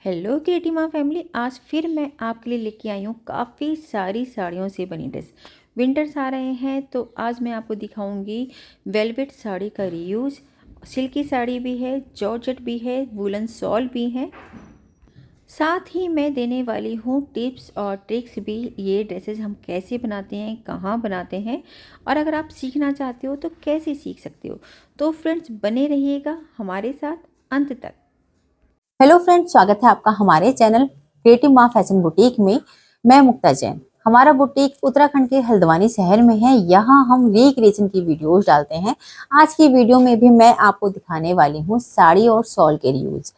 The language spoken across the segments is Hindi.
हेलो केटी माँ फैमिली, आज फिर मैं आपके लिए लेके आई हूँ काफ़ी सारी साड़ियों से बनी ड्रेस। विंटर्स आ रहे हैं तो आज मैं आपको दिखाऊंगी वेलवेट साड़ी का रीयूज। सिल्की साड़ी भी है, जॉर्जेट भी है, वुलन शॉल भी है। साथ ही मैं देने वाली हूँ टिप्स और ट्रिक्स भी, ये ड्रेसेस हम कैसे बनाते हैं, कहाँ बनाते हैं, और अगर आप सीखना चाहते हो तो कैसे सीख सकते हो। तो फ्रेंड्स, बने रहिएगा हमारे साथ अंत तक। हेलो फ्रेंड्स, स्वागत है आपका हमारे चैनल क्रिएटिव माँ फैशन बुटीक में। मैं मुक्ता जैन। हमारा बुटीक उत्तराखंड के हल्द्वानी शहर में है। यहाँ हम रिक्रिएशन की वीडियोस डालते हैं। आज की वीडियो में भी मैं आपको दिखाने वाली हूँ साड़ी और शॉल के रीयूज।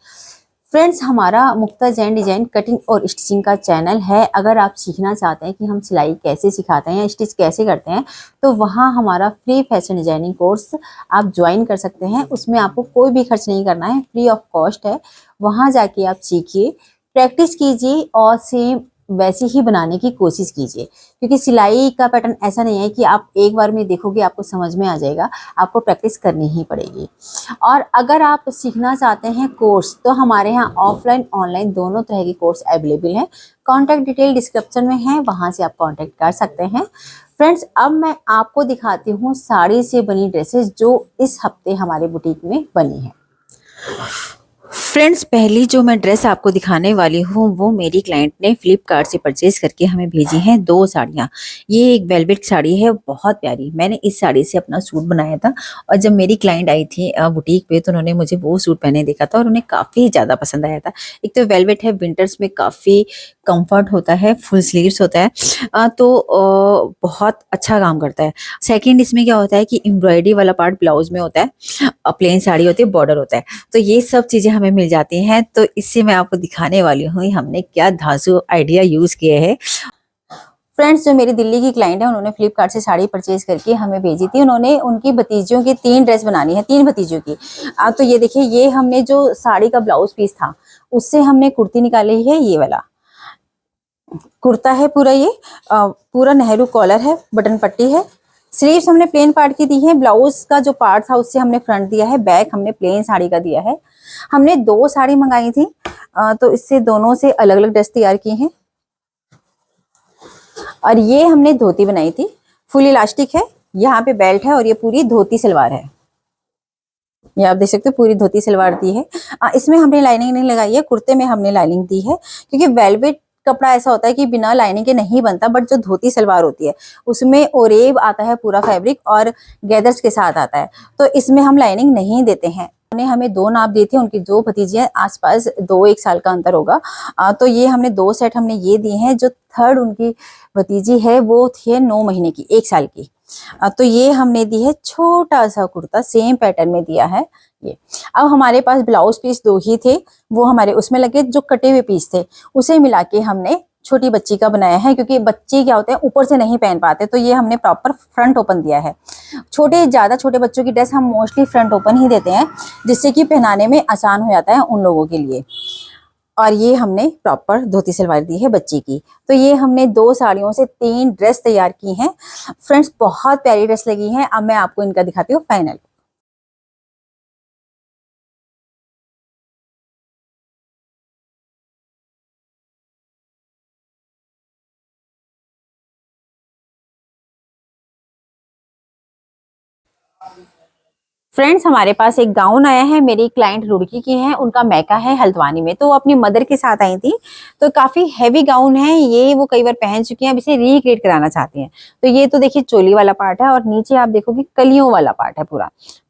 फ्रेंड्स, हमारा मुक्ता जैन डिजाइन कटिंग और स्टिचिंग का चैनल है। अगर आप सीखना चाहते हैं कि हम सिलाई कैसे सिखाते हैं या स्टिच कैसे करते हैं, तो वहाँ हमारा फ्री फैशन डिजाइनिंग कोर्स आप ज्वाइन कर सकते हैं। उसमें आपको कोई भी खर्च नहीं करना है, फ्री ऑफ कॉस्ट है। वहाँ जाके आप सीखिए, प्रैक्टिस कीजिए और सेम वैसे ही बनाने की कोशिश कीजिए, क्योंकि सिलाई का पैटर्न ऐसा नहीं है कि आप एक बार में देखोगे आपको समझ में आ जाएगा। आपको प्रैक्टिस करनी ही पड़ेगी। और अगर आप सीखना चाहते हैं कोर्स, तो हमारे यहाँ ऑफलाइन ऑनलाइन दोनों तरह के कोर्स अवेलेबल हैं। कॉन्टैक्ट डिटेल डिस्क्रिप्शन में है, वहाँ से आप कॉन्टैक्ट कर सकते हैं। फ्रेंड्स, अब मैं आपको दिखाती हूँ साड़ी से बनी ड्रेसेस जो इस हफ्ते हमारे बुटीक में बनी है। फ्रेंड्स, पहली जो मैं ड्रेस आपको दिखाने वाली हूँ वो मेरी क्लाइंट ने फ्लिपकार्ट से परचेज करके हमें भेजी हैं दो साड़ियाँ। ये एक वेलवेट साड़ी है, बहुत प्यारी। मैंने इस साड़ी से अपना सूट बनाया था और जब मेरी क्लाइंट आई थी बुटीक पे तो उन्होंने मुझे वो सूट पहने देखा था और उन्हें काफ़ी ज़्यादा पसंद आया था। एक तो वेलवेट है, विंटर्स में काफ़ी कंफर्ट होता है, फुल स्लीव्स होता है, बहुत अच्छा काम करता है। सेकेंड, इसमें क्या होता है कि एम्ब्रॉयडरी वाला पार्ट ब्लाउज में होता है, प्लेन साड़ी होती है, बॉर्डर होता है, तो ये सब चीजें हमें मिल जाती हैं। तो इससे मैं आपको दिखाने वाली हूँ हमने क्या धांसू आइडिया यूज किए हैं। फ्रेंड्स, जो मेरी दिल्ली की क्लाइंट है, उन्होंने फ्लिपकार्ट से साड़ी परचेज करके हमें भेजी थी। उन्होंने उनकी भतीजियों की 3 ड्रेस बनानी है, 3 भतीजियों की। तो ये देखिए, ये हमने जो साड़ी का ब्लाउज पीस था उससे हमने कुर्ती निकाली है। ये वाला कुर्ता है पूरा, ये पूरा नेहरू कॉलर है, बटन पट्टी है। स्लीव्स हमने प्लेन पार्ट की दी है। ब्लाउज का जो पार्ट था उससे हमने फ्रंट दिया है। बैक हमने प्लेन साड़ी का दिया है। हमने 2 साड़ी मंगाई थी, तो इससे दोनों से अलग अलग ड्रेस तैयार की हैं। और ये हमने धोती बनाई थी, फुल इलास्टिक है, यहाँ पे बेल्ट है, और ये पूरी धोती सलवार है। ये आप देख सकते हो, पूरी धोती सलवार दी है। इसमें हमने लाइनिंग नहीं लगाई है, कुर्ते में हमने लाइनिंग दी है, क्योंकि वेलवेट कपड़ा ऐसा होता है कि बिना लाइनिंग के नहीं बनता। बट जो धोती सलवार होती है उसमें ओरेब आता है पूरा फैब्रिक, और गैदर्स के साथ आता है, तो इसमें हम लाइनिंग नहीं देते हैं। उन्होंने हमें 2 नाप दिए थे। उनकी 2 भतीजियां, आसपास 2-1 साल का अंतर होगा। तो ये हमने 2 सेट हमने ये दिए हैं। जो थर्ड उनकी भतीजी है वो थी 9 महीने की, 1 साल की। तो ये हमने दी है छोटा सा कुर्ता, सेम पैटर्न में दिया है ये। अब हमारे पास ब्लाउज पीस 2 ही थे, वो हमारे उसमें लगे। जो कटे हुए पीस थे उसे मिला के हमने छोटी बच्ची का बनाया है, क्योंकि बच्चे क्या होते हैं ऊपर से नहीं पहन पाते, तो ये हमने प्रॉपर फ्रंट ओपन दिया है। ज्यादा छोटे बच्चों की ड्रेस हम मोस्टली फ्रंट ओपन ही देते हैं, जिससे कि पहनाने में आसान हो जाता है उन लोगों के लिए। और ये हमने प्रॉपर धोती सलवार दी है बच्ची की। तो ये हमने 2 साड़ियों से 3 ड्रेस तैयार की हैं। फ्रेंड्स, बहुत प्यारी ड्रेस लगी हैं। अब मैं आपको इनका दिखाती हूँ फाइनल। फ्रेंड्स, हमारे पास एक गाउन आया है। मेरी क्लाइंट रुड़की की है, उनका मैका है हल्द्वानी में, तो वो अपनी मदर के साथ आई थी। तो काफी हैवी गाउन है ये, वो कई बार पहन चुकी हैं, अब इसे रिक्रिएट कराना चाहती हैं। तो ये तो देखिए चोली वाला पार्ट है, और नीचे आप देखोगे कलियों वाला पार्ट है,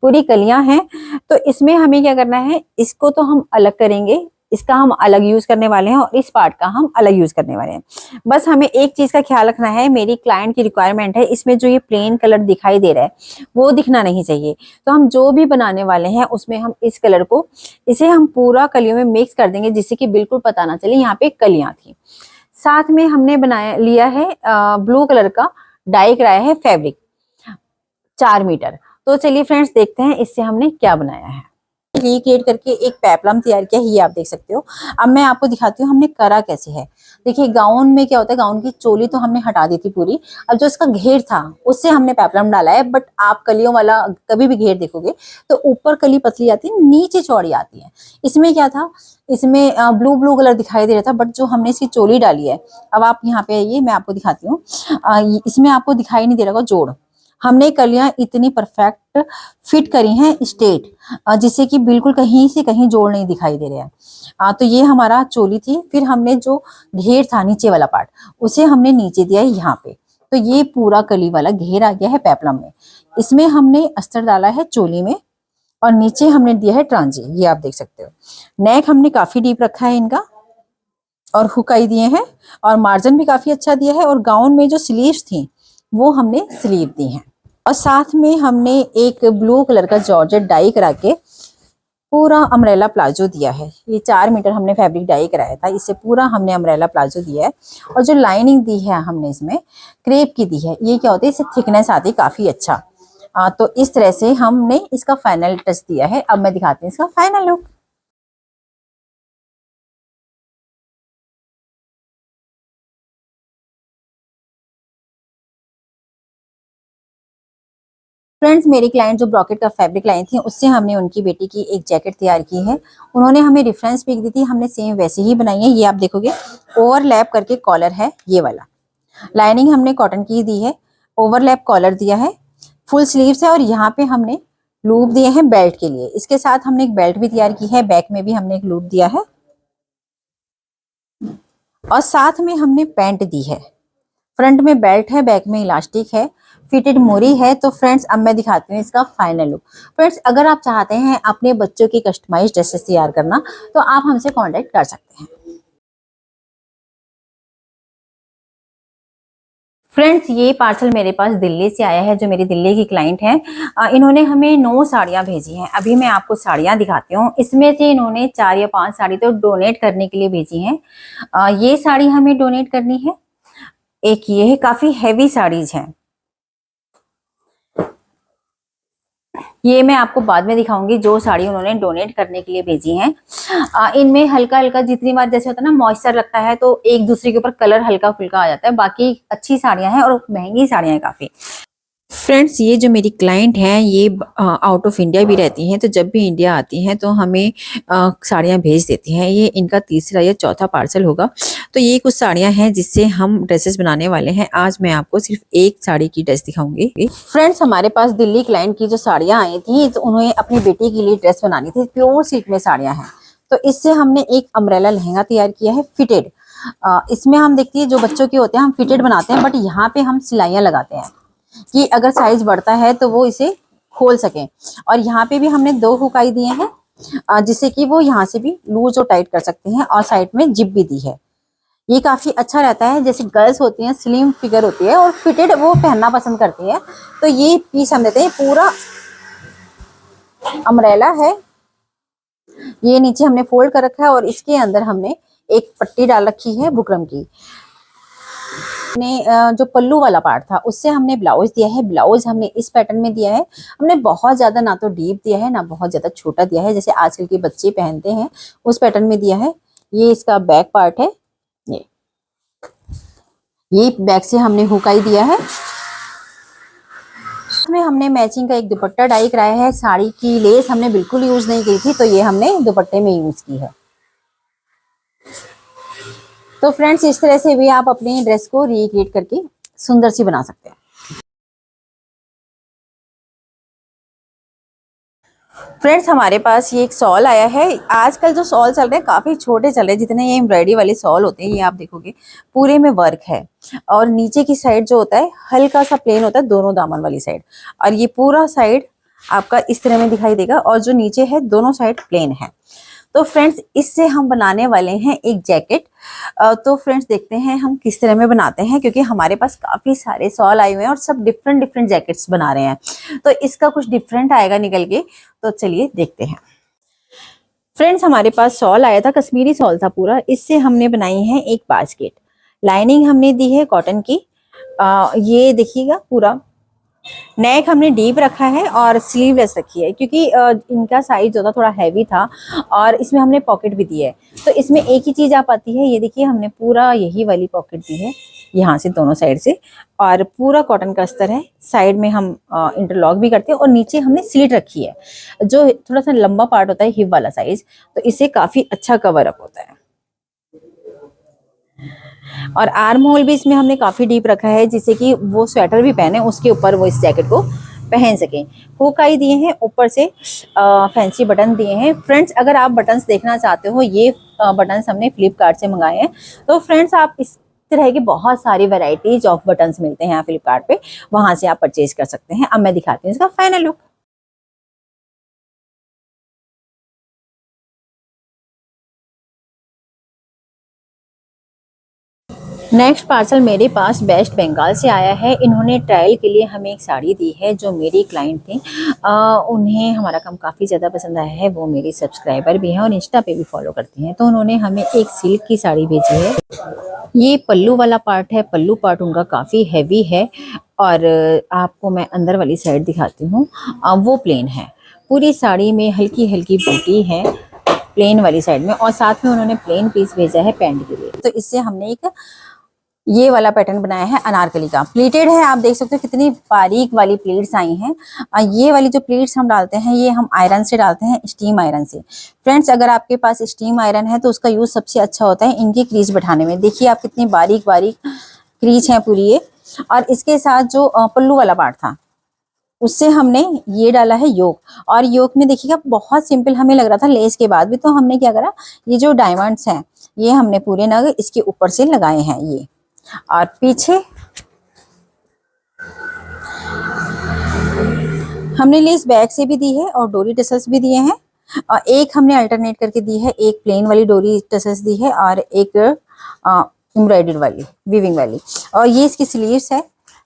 पूरी कलियां हैं। तो इसमें हमें क्या करना है, इसको तो हम अलग करेंगे, इसका हम अलग यूज करने वाले हैं, और इस पार्ट का हम अलग यूज करने वाले हैं। बस हमें एक चीज का ख्याल रखना है, मेरी क्लाइंट की रिक्वायरमेंट है, इसमें जो ये प्लेन कलर दिखाई दे रहा है वो दिखना नहीं चाहिए। तो हम जो भी बनाने वाले हैं उसमें हम इस कलर को, इसे हम पूरा कलियों में मिक्स कर देंगे, जिससे कि बिल्कुल पता ना चले यहाँ पे कलियां थी। साथ में हमने बनाया लिया है ब्लू कलर का डाई कराया है फैब्रिक, 4 मीटर। तो चलिए फ्रेंड्स, देखते हैं इससे हमने क्या बनाया है। रिक्रिएट करके एक पेपलम तैयार किया है, ये आप देख सकते हो। अब मैं आपको दिखाती हूँ हमने करा कैसे है। देखिए गाउन में क्या होता है, गाउन की चोली तो हमने हटा दी थी पूरी, अब जो इसका घेर था उससे हमने पेपलम डाला है। बट आप कलियों वाला कभी भी घेर देखोगे तो ऊपर कली पतली आती है, नीचे चौड़ी आती है। इसमें क्या था, इसमें ब्लू ब्लू कलर दिखाई दे रहा था, बट जो हमने इसकी चोली डाली है, अब आप यहाँ पे आइए मैं आपको दिखाती हूँ। इसमें आपको दिखाई नहीं दे रहा होगा जोड़, हमने कलियां इतनी परफेक्ट फिट करी हैं स्ट्रेट, जिससे कि बिल्कुल कहीं से कहीं जोड़ नहीं दिखाई दे रहे हैं। तो ये हमारा चोली थी। फिर हमने जो घेर था नीचे वाला पार्ट, उसे हमने नीचे दिया है यहाँ पे। तो ये पूरा कली वाला घेर आ गया है पेपलम में। इसमें हमने अस्तर डाला है चोली में, और नीचे हमने दिया है ट्रांजे, ये आप देख सकते हो। नेक हमने काफी डीप रखा है इनका, और हुकाई दिए हैं, और मार्जिन भी काफी अच्छा दिया है। और गाउन में जो स्लीव्स थी वो हमने स्लीव दी हैं, और साथ में हमने एक ब्लू कलर का जॉर्जेट डाई करा के पूरा अम्ब्रेला प्लाजो दिया है। ये 4 मीटर हमने फैब्रिक डाई कराया था, इससे पूरा हमने अम्ब्रेला प्लाजो दिया है। और जो लाइनिंग दी है हमने इसमें क्रेप की दी है। ये क्या होता है, इससे थिकनेस आती है काफी अच्छा। तो इस तरह से हमने इसका फाइनल टच दिया है। अब मैं दिखाती हूँ इसका फाइनल लुक। फ्रेंड्स, मेरी क्लाइंट जो ब्रॉकेट का फैब्रिक लाई थी, उससे हमने उनकी बेटी की एक जैकेट तैयार की है। उन्होंने हमें रेफरेंस पिक दी थी, हमने सेम वैसे ही बनाई है। ये आप देखोगे ओवरलैप करके कॉलर है ये वाला। लाइनिंग हमने कॉटन की दी है, ओवरलैप कॉलर दिया है, फुल स्लीव्स है, और यहाँ पे हमने लूप दिए हैं बेल्ट के लिए। इसके साथ हमने एक बेल्ट भी तैयार की है, बैक में भी हमने एक लूप दिया है, और साथ में हमने पैंट दी है। फ्रंट में बेल्ट है, बैक में इलास्टिक है, फिटेड मोरी है। तो फ्रेंड्स, अब मैं दिखाती हूँ इसका फाइनल लुक। फ्रेंड्स, अगर आप चाहते हैं अपने बच्चों की कस्टमाइज ड्रेसेस तैयार करना, तो आप हमसे कांटेक्ट कर सकते हैं। फ्रेंड्स, ये पार्सल मेरे पास दिल्ली से आया है, जो मेरी दिल्ली की क्लाइंट है। इन्होंने हमें 9 साड़ियाँ भेजी हैं। अभी मैं आपको साड़ियाँ दिखाती हूँ। इसमें से इन्होंने 4 या 5 साड़ी तो डोनेट करने के लिए भेजी हैं। ये साड़ी हमें डोनेट करनी है। एक ये है, काफी हैवी साड़ीज हैं। ये मैं आपको बाद में दिखाऊंगी जो साड़ी उन्होंने डोनेट करने के लिए भेजी हैं। इनमें हल्का हल्का, जितनी बार जैसे होता है ना मॉइस्चर लगता है, तो एक दूसरे के ऊपर कलर हल्का फुल्का आ जाता है। बाकी अच्छी साड़ियां हैं और महंगी साड़ियां हैं काफी। फ्रेंड्स, ये जो मेरी क्लाइंट हैं, ये आउट ऑफ इंडिया भी रहती हैं, तो जब भी इंडिया आती हैं तो हमें साड़ियाँ भेज देती हैं। ये इनका तीसरा या चौथा पार्सल होगा। तो ये कुछ साड़ियाँ हैं जिससे हम ड्रेसेस बनाने वाले हैं। आज मैं आपको सिर्फ एक साड़ी की ड्रेस दिखाऊंगी। फ्रेंड्स, हमारे पास दिल्ली क्लाइंट की जो साड़ियाँ आई थी, तो उन्हें अपनी बेटी के लिए ड्रेस बनानी थी। प्योर सिल्क में साड़ियाँ हैं, तो इससे हमने एक अम्ब्रेला लहंगा तैयार किया है फिटेड। इसमें हम देखती है जो बच्चों के होते हैं हम फिटेड बनाते हैं, बट यहाँ पे हम सिलाइयाँ लगाते हैं कि अगर साइज बढ़ता है तो वो इसे खोल सकें। और यहाँ पे भी हमने 2 हुकाई दिए हैं, जिससे कि वो यहाँ से भी लूज और टाइट कर सकते हैं। और साइड में जिप भी दी है। ये काफी अच्छा रहता है, जैसे गर्ल्स होती हैं, स्लिम फिगर होती है और फिटेड वो पहनना पसंद करती है। तो ये पीस हम देते हैं। पूरा अम्ब्रेला है, ये नीचे हमने फोल्ड कर रखा है, और इसके अंदर हमने एक पट्टी डाल रखी है बुकरम की। ने जो पल्लू वाला पार्ट था उससे हमने ब्लाउज दिया है। ब्लाउज हमने इस पैटर्न में दिया है। हमने बहुत ज्यादा ना तो डीप दिया है, ना बहुत ज्यादा छोटा दिया है, जैसे आजकल के बच्चे पहनते हैं उस पैटर्न में दिया है। ये इसका बैक पार्ट है। ये बैक से हमने हुकाई दिया है। इसमें हमने मैचिंग का एक दुपट्टा डाई कराया है। साड़ी की लेस हमने बिल्कुल यूज नहीं की थी, तो ये हमने दुपट्टे में यूज की है। तो फ्रेंड्स, इस तरह से भी आप अपनी ड्रेस को रिक्रिएट करके सुंदर सी बना सकते हैं। फ्रेंड्स, हमारे पास ये एक सॉल आया है। आजकल जो सॉल चल रहे हैं काफी छोटे चल रहे हैं। जितने ये एम्ब्रॉयडरी वाले सॉल होते हैं, ये आप देखोगे पूरे में वर्क है, और नीचे की साइड जो होता है हल्का सा प्लेन होता है, दोनों दामन वाली साइड, और ये पूरा साइड आपका इस तरह में दिखाई देगा, और जो नीचे है दोनों साइड प्लेन है। तो फ्रेंड्स, इससे हम बनाने वाले हैं एक जैकेट। तो फ्रेंड्स, देखते हैं हम किस तरह में बनाते हैं, क्योंकि हमारे पास काफी सारे सॉल आए हुए हैं और सब डिफरेंट डिफरेंट जैकेट्स बना रहे हैं। तो इसका कुछ डिफरेंट आएगा निकल के, तो चलिए देखते हैं। फ्रेंड्स, हमारे पास सॉल आया था, कश्मीरी सॉल था पूरा। इससे हमने बनाई है एक बास्केट। लाइनिंग हमने दी है कॉटन की। ये देखिएगा पूरा नेक हमने डीप रखा है और स्लीवलेस रखी है, क्योंकि इनका साइज जो था थोड़ा हैवी था और इसमें हमने पॉकेट भी दी है। तो इसमें एक ही चीज आप आती है, ये देखिए हमने पूरा यही वाली पॉकेट दी है यहाँ से दोनों साइड से, और पूरा कॉटन का अस्तर है। साइड में हम इंटरलॉक भी करते हैं और नीचे हमने स्लिट रखी है, जो थोड़ा सा लंबा पार्ट होता है हिप वाला साइज, तो इससे काफी अच्छा कवर अप होता है। और आर्म होल भी इसमें हमने काफी डीप रखा है, जिससे कि वो स्वेटर भी पहने उसके ऊपर वो इस जैकेट को पहन सकें। हुक आई दिए हैं, ऊपर से फैंसी बटन दिए हैं। फ्रेंड्स, अगर आप बटन्स देखना चाहते हो, ये बटन्स हमने फ्लिपकार्ट से मंगाए हैं। तो फ्रेंड्स, आप इस तरह की बहुत सारी वैरायटीज ऑफ बटन्स मिलते हैं यहाँ फ्लिपकार्ट पे, वहां से आप परचेज कर सकते हैं। अब मैं दिखाती हूँ इसका फाइनल लुक। नेक्स्ट पार्सल मेरे पास वेस्ट बंगाल से आया है। इन्होंने ट्रायल के लिए हमें एक साड़ी दी है, जो मेरी क्लाइंट थी। उन्हें हमारा काम काफ़ी ज़्यादा पसंद आया है। वो मेरी सब्सक्राइबर भी हैं और इंस्टा पे भी फॉलो करती हैं। तो उन्होंने हमें एक सिल्क की साड़ी भेजी है। ये पल्लू वाला पार्ट है। पल्लू पार्ट उनका काफ़ी हैवी है। और आपको मैं अंदर वाली साइड दिखाती हूँ। वो प्लेन है। पूरी साड़ी में हल्की हल्की बूटी है प्लेन वाली साइड में, और साथ में उन्होंने प्लेन पीस भेजा है पैंट के लिए। तो इससे हमने एक ये वाला पैटर्न बनाया है अनारकली का। प्लीटेड है, आप देख सकते हो कितनी बारीक वाली प्लीट्स आई हैं। ये वाली जो प्लीट्स हम डालते हैं, ये हम आयरन से डालते हैं, स्टीम आयरन से। फ्रेंड्स, अगर आपके पास स्टीम आयरन है तो उसका यूज सबसे अच्छा होता है इनकी क्रीज बैठाने में। देखिए आप कितनी बारीक बारीक क्रीज है पूरी ये। और इसके साथ जो पल्लू वाला पार्ट था, उससे हमने ये डाला है योक। और योक में देखिएगा बहुत सिंपल हमें लग रहा था लेस के बाद भी, तो हमने क्या करा, ये जो डायमंड्स हैं ये हमने पूरे नग इसके ऊपर से लगाए हैं ये। और पीछे हमने लेस बैक से भी दी है और डोरी टसल्स भी दिए हैं। और एक हमने अल्टरनेट करके दी है, एक प्लेन वाली डोरी टसल्स दी है और एक एम्ब्रॉयडर्ड वाली वीविंग वाली। और ये इसकी स्लीव्स है।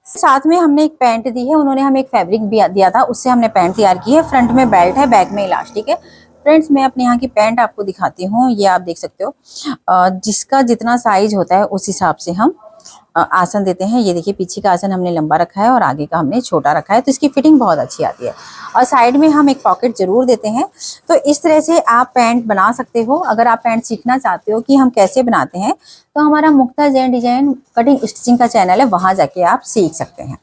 साथ में हमने एक पैंट दी है। उन्होंने हमें एक फैब्रिक भी दिया था, उससे हमने पैंट तैयार की है। फ्रंट में बेल्ट है, बैक में इलास्टिक है। फ्रेंड्स, मैं अपने यहाँ की पैंट आपको दिखाती हूँ। ये आप देख सकते हो, जिसका जितना साइज होता है उस हिसाब से हम आसन देते हैं। ये देखिए पीछे का आसन हमने लंबा रखा है और आगे का हमने छोटा रखा है, तो इसकी फिटिंग बहुत अच्छी आती है। और साइड में हम एक पॉकेट जरूर देते हैं। तो इस तरह से आप पैंट बना सकते हो। अगर आप पैंट सीखना चाहते हो कि हम कैसे बनाते हैं, तो हमारा मुक्ता जैन डिजाइन कटिंग स्टिचिंग का चैनल है, वहां जाके आप सीख सकते हैं।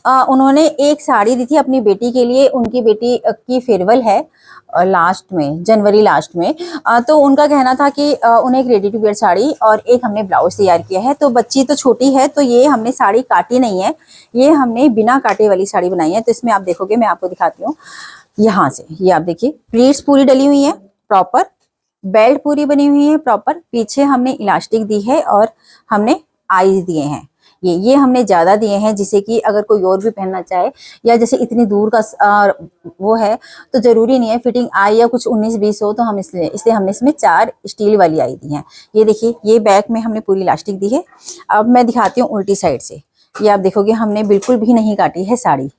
उन्होंने एक साड़ी दी थी अपनी बेटी के लिए। उनकी बेटी की फेयरवेल है लास्ट में, जनवरी लास्ट में। तो उनका कहना था कि उन्हें एक रेडी टू वेयर साड़ी और एक हमने ब्लाउज तैयार किया है। तो बच्ची तो छोटी है, तो ये हमने साड़ी काटी नहीं है, ये हमने बिना काटे वाली साड़ी बनाई है। तो इसमें आप देखोगे, मैं आपको दिखाती हूँ यहाँ से। ये आप देखिए प्लीट्स पूरी डली हुई है प्रॉपर, बेल्ट पूरी बनी हुई है प्रॉपर। पीछे हमने इलास्टिक दी है और हमने आईज दिए हैं। ये हमने ज्यादा दिए हैं, जिससे कि अगर कोई और भी पहनना चाहे, या जैसे इतनी दूर का वो है, तो जरूरी नहीं है फिटिंग आई या कुछ 19-20 हो, तो हम इसलिए हमने इसमें 4 स्टील वाली आई दी हैं। ये देखिए, ये बैक में हमने पूरी इलास्टिक दी है। अब मैं दिखाती हूँ उल्टी साइड से। ये आप देखोगे हमने बिल्कुल भी नहीं काटी है साड़ी।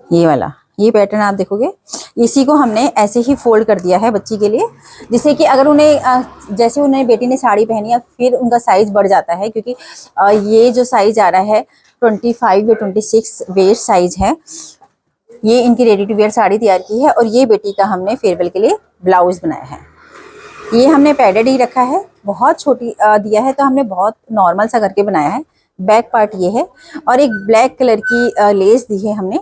ये वाला ये पैटर्न आप देखोगे, इसी को हमने ऐसे ही फोल्ड कर दिया है बच्ची के लिए, जिससे कि अगर उन्हें जैसे उन्हें बेटी ने साड़ी पहनी है, फिर उनका साइज बढ़ जाता है। क्योंकि ये जो साइज आ रहा है 25 या 26 वेस्ट साइज है। ये इनकी रेडी टू वेयर साड़ी तैयार की है और ये बेटी का हमने फेयरवेल के लिए ब्लाउज बनाया है। ये हमने पैडेड ही रखा है, बहुत छोटी दिया है, तो हमने बहुत नॉर्मल सा करके बनाया है। बैक पार्ट ये है और एक ब्लैक कलर की लेस दी है हमने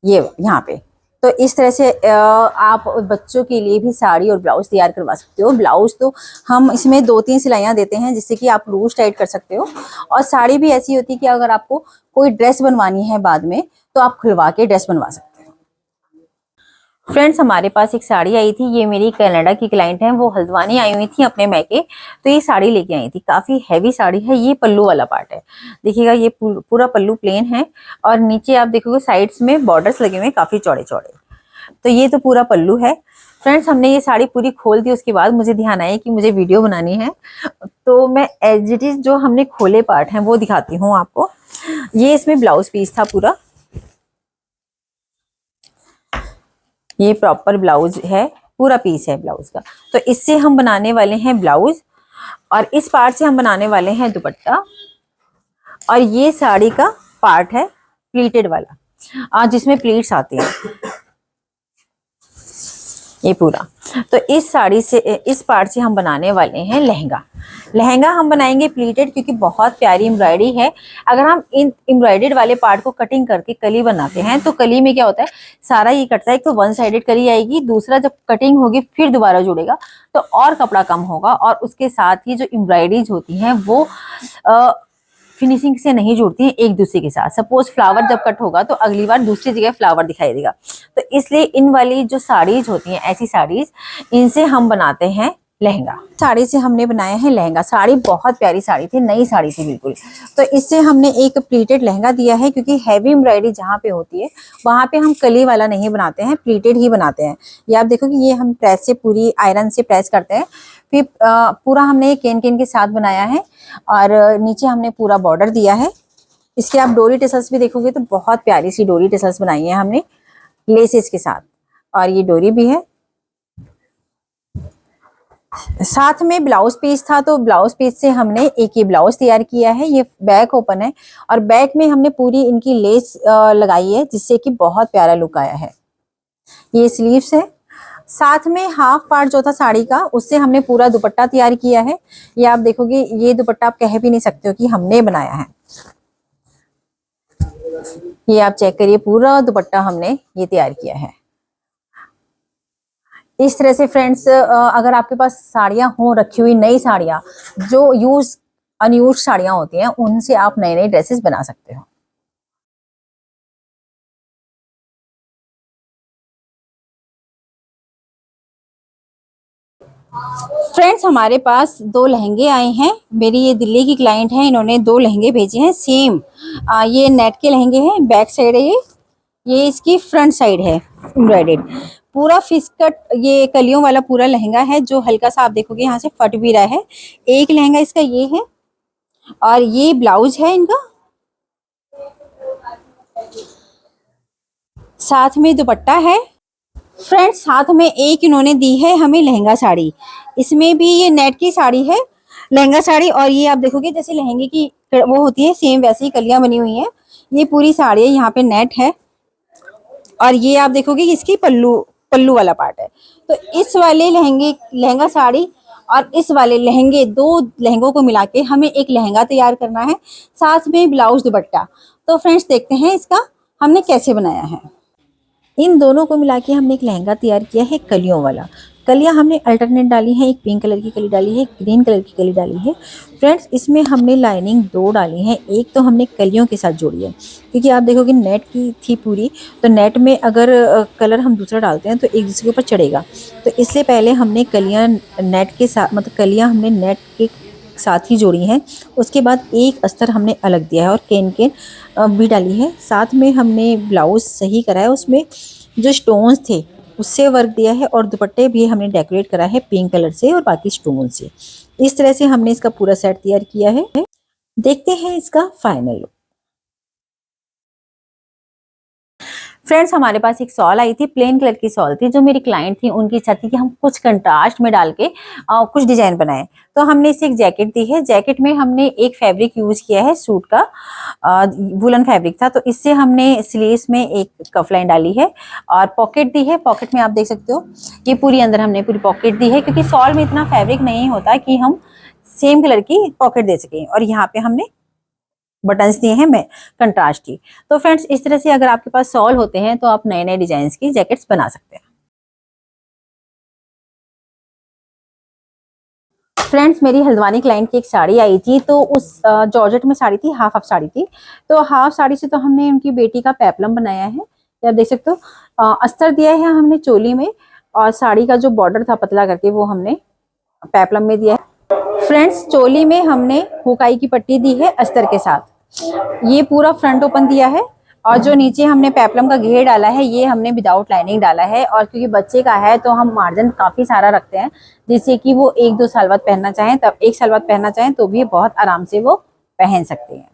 ये यहाँ पे। तो इस तरह से आप बच्चों के लिए भी साड़ी और ब्लाउज तैयार करवा सकते हो। ब्लाउज तो हम इसमें 2-3 सिलाइयाँ देते हैं, जिससे कि आप लूज टाइट कर सकते हो। और साड़ी भी ऐसी होती है कि अगर आपको कोई ड्रेस बनवानी है बाद में, तो आप खुलवा के ड्रेस बनवा सकते हो। फ्रेंड्स, हमारे पास एक साड़ी आई थी। ये मेरी कनाडा की क्लाइंट है, वो हल्द्वानी आई हुई थी अपने मैके, तो ये साड़ी लेके आई थी। काफी हैवी साड़ी है। ये पल्लू वाला पार्ट है, देखिएगा ये पूरा पल्लू प्लेन है और नीचे आप देखोगे साइड्स में बॉर्डर्स लगे हुए हैं काफी चौड़े चौड़े। तो ये तो पूरा पल्लू है। फ्रेंड्स, हमने ये साड़ी पूरी खोल दी, उसके बाद मुझे ध्यान आया कि मुझे वीडियो बनानी है, तो मैं एज इट इज जो हमने खोले पार्ट हैं वो दिखाती हूँ आपको। ये इसमें ब्लाउज पीस था पूरा, ये प्रॉपर ब्लाउज है पूरा पीस है ब्लाउज का। तो इससे हम बनाने वाले हैं ब्लाउज, और इस पार्ट से हम बनाने वाले हैं दुपट्टा, और ये साड़ी का पार्ट है प्लीटेड वाला, जिसमें प्लीट्स आते हैं, ये पूरा। तो इस साड़ी से, इस पार्ट से हम बनाने वाले हैं लहंगा। लहंगा हम बनाएंगे प्लीटेड, क्योंकि बहुत प्यारी एम्ब्रॉयडरी है। अगर हम इन एम्ब्रॉयडेड वाले पार्ट को कटिंग करके कली बनाते हैं तो कली में क्या होता है, सारा ये कटता है, एक तो वन साइडेड कली आएगी, दूसरा जब कटिंग होगी फिर दोबारा जुड़ेगा तो और कपड़ा कम होगा, और उसके साथ ही जो एम्ब्रॉयडरीज होती हैं वो फिनिशिंग से नहीं जुड़ती हैं एक दूसरे के साथ। सपोज फ्लावर जब कट होगा तो अगली बार दूसरी जगह फ्लावर दिखाई देगा। तो इसलिए इन वाली जो साड़ीज होती हैं, ऐसी साड़ीज, इनसे हम बनाते हैं लहंगा। साड़ी से हमने बनाया है लहंगा। साड़ी बहुत प्यारी साड़ी थी, नई साड़ी थी बिल्कुल। तो इससे हमने एक प्लीटेड लहंगा दिया है, क्योंकि हैवी एम्ब्रॉयडरी जहाँ पे होती है वहां पे हम कली वाला नहीं बनाते हैं, प्लीटेड ही बनाते हैं। ये आप देखो कि ये हम प्रेस से, पूरी आयरन से प्रेस करते हैं, फिर पूरा हमने केन केन के साथ बनाया है, और नीचे हमने पूरा बॉर्डर दिया है। इसके आप डोरी टेसल्स भी देखोगे तो बहुत प्यारी सी डोरी टेसल्स बनाई है हमने लेसेस के साथ, और ये डोरी भी है। साथ में ब्लाउज पीस था, तो ब्लाउज पीस से हमने एक ये ब्लाउज तैयार किया है। ये बैक ओपन है, और बैक में हमने पूरी इनकी लेस लगाई है, जिससे कि बहुत प्यारा लुक आया है। ये स्लीव्स है। साथ में हाफ पार्ट जो था साड़ी का, उससे हमने पूरा दुपट्टा तैयार किया है। ये आप देखोगे, ये दुपट्टा आप कह भी नहीं सकते हो कि हमने बनाया है। ये आप चेक करिए, पूरा दुपट्टा हमने ये तैयार किया है। इस तरह से फ्रेंड्स, अगर आपके पास साड़ियां हो रखी हुई, नई साड़ियां जो अनयूज साड़ियां होती हैं, उनसे आप नए नए ड्रेसेस बना सकते हो। फ्रेंड्स, हमारे पास 2 लहंगे आए हैं। मेरी ये दिल्ली की क्लाइंट है, इन्होंने 2 लहंगे भेजे हैं सेम। ये नेट के लहंगे हैं, बैक साइड है ये इसकी फ्रंट साइड है एम्ब्रॉयडेड। पूरा फिश कट, ये कलियों वाला पूरा लहंगा है, जो हल्का सा आप देखोगे यहाँ से फट भी रहा है। एक लहंगा इसका ये है, और ये ब्लाउज है इनका, साथ में दुपट्टा है। फ्रेंड्स, साथ में एक इन्होंने दी है हमें लहंगा साड़ी। इसमें भी ये नेट की साड़ी है, लहंगा साड़ी, और ये आप देखोगे जैसे लहंगे की वो होती है, सेम वैसे ही कलियां बनी हुई हैं। ये पूरी साड़ी है, यहाँ पे नेट है, और ये आप देखोगे इसकी पल्लू वाला पार्ट है। तो इस वाले लहंगा साड़ी और इस वाले लहंगे, 2 लहंगों को मिला के हमें एक लहंगा तैयार करना है, साथ में ब्लाउज दुपट्टा। तो फ्रेंड्स, देखते हैं इसका हमने कैसे बनाया है। इन दोनों को मिला के हमने एक लहंगा तैयार किया है कलियों वाला। कलियां हमने अल्टरनेट डाली हैं, एक पिंक कलर की कली डाली है, एक ग्रीन कलर की कली डाली है। फ्रेंड्स, इसमें हमने लाइनिंग 2 डाली है, एक तो हमने कलियों के साथ जोड़ी है, क्योंकि आप देखोगे नेट की थी पूरी, तो नेट में अगर कलर हम दूसरा डालते हैं तो एक दूसरे के ऊपर चढ़ेगा। तो इसलिए पहले हमने कलियां नेट के साथ, मतलब कलियां हमने नेट के साथ ही जोड़ी हैं। उसके बाद एक अस्तर हमने अलग दिया है, और केन भी डाली है। साथ में हमने ब्लाउज सही करा है, उसमें जो स्टोन्स थे उससे वर्क दिया है, और दुपट्टे भी हमने डेकोरेट करा है पिंक कलर से और बाकी स्टोन से। इस तरह से हमने इसका पूरा सेट तैयार किया है। देखते हैं इसका फाइनल लुक। फ्रेंड्स, हमारे पास एक सॉल आई थी, प्लेन कलर की सॉल थी, जो मेरी क्लाइंट थी, उनकी इच्छा थी कि हम कुछ कंट्रास्ट में डाल के कुछ डिजाइन बनाएं। तो हमने इसे एक जैकेट दी है। जैकेट में हमने एक फैब्रिक यूज किया है, सूट का वुलन फैब्रिक था। तो इससे हमने स्लीव्स में एक कफ लाइन डाली है, और पॉकेट दी है। पॉकेट में आप देख सकते हो, ये पूरी अंदर हमने पूरी पॉकेट दी है, क्योंकि सॉल में इतना फैब्रिक नहीं होता कि हम सेम कलर की पॉकेट दे सकें। और यहाँ पे हमने बटन्स दिए हैं मैं कंट्रास्ट की। तो फ्रेंड्स, इस तरह से अगर आपके पास सॉल होते हैं तो आप नए नए डिजाइन की जैकेट्स बना सकते हैं। फ्रेंड्स, मेरी हल्द्वानी क्लाइंट की एक साड़ी आई थी, तो उस जॉर्जेट में साड़ी थी, हाफ साड़ी थी। तो हाफ साड़ी से तो हमने उनकी बेटी का पेपलम बनाया है, आप देख सकते हो। अस्तर दिया है हमने चोली में, और साड़ी का जो बॉर्डर था पतला करके वो हमने पेपलम में दिया है। फ्रेंड्स, चोली में हमने हुकाई की पट्टी दी है अस्तर के साथ। ये पूरा फ्रंट ओपन दिया है, और जो नीचे हमने पेपलम का घेर डाला है, ये हमने विदाउट लाइनिंग डाला है। और क्योंकि बच्चे का है तो हम मार्जिन काफी सारा रखते हैं, जिससे कि वो 1-2 साल बाद पहनना चाहें, तब 1 साल बाद पहनना चाहें तो भी बहुत आराम से वो पहन सकते हैं।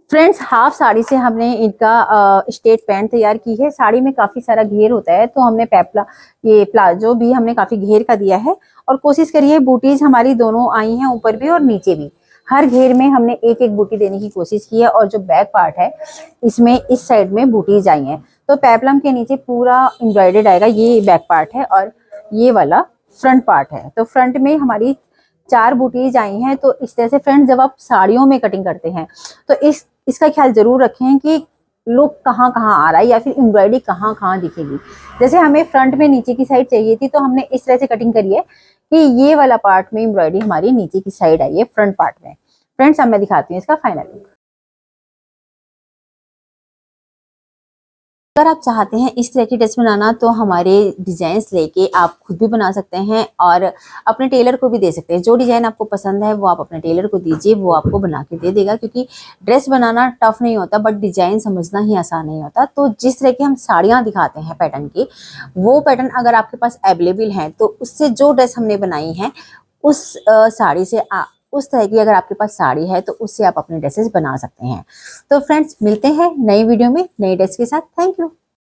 फ्रेंड्स हाफ साड़ी से हमने इनका स्टेट पैंट तैयार की है। साड़ी में काफी सारा घेर होता है तो हमने पेपला ये प्लाजो भी हमने काफी घेर का दिया है और कोशिश करी है बूटीज हमारी दोनों आई हैं, ऊपर भी और नीचे भी। हर घेर में हमने एक एक बूटी देने की कोशिश की है और जो बैक पार्ट है इसमें इस साइड में बूटीज आई हैं। तो पेपलम के नीचे पूरा एम्ब्रॉयडर्ड आएगा, ये बैक पार्ट है और ये वाला फ्रंट पार्ट है। तो फ्रंट में हमारी 4 बूटीज आई हैं। तो इस तरह से फ्रेंड्स जब आप साड़ियों में कटिंग करते हैं तो इसका ख्याल जरूर रखें कि लुक कहाँ कहाँ आ रहा है या फिर एम्ब्रॉयडरी कहाँ कहाँ दिखेगी। जैसे हमें फ्रंट में नीचे की साइड चाहिए थी तो हमने इस तरह से कटिंग करी है कि ये वाला पार्ट में एम्ब्रॉयडरी हमारी नीचे की साइड आई है फ्रंट पार्ट में। फ्रेंड्स अब मैं दिखाती हूँ इसका फाइनल लुक। अगर आप चाहते हैं इस तरह की ड्रेस बनाना तो हमारे डिजाइन्स लेके आप खुद भी बना सकते हैं और अपने टेलर को भी दे सकते हैं। जो डिजाइन आपको पसंद है वो आप अपने टेलर को दीजिए, वो आपको बना के दे देगा। क्योंकि ड्रेस बनाना टफ नहीं होता बट डिजाइन समझना ही आसान नहीं होता। तो जिस तरह की हम साड़ियाँ दिखाते हैं पैटर्न की, वो पैटर्न अगर आपके पास अवेलेबल है तो उससे जो ड्रेस हमने बनाई है उस साड़ी से उस तरह की अगर आपके पास साड़ी है तो उससे आप अपने ड्रेसेस बना सकते हैं। तो फ्रेंड्स मिलते हैं नई वीडियो में नई ड्रेस के साथ। Thank you.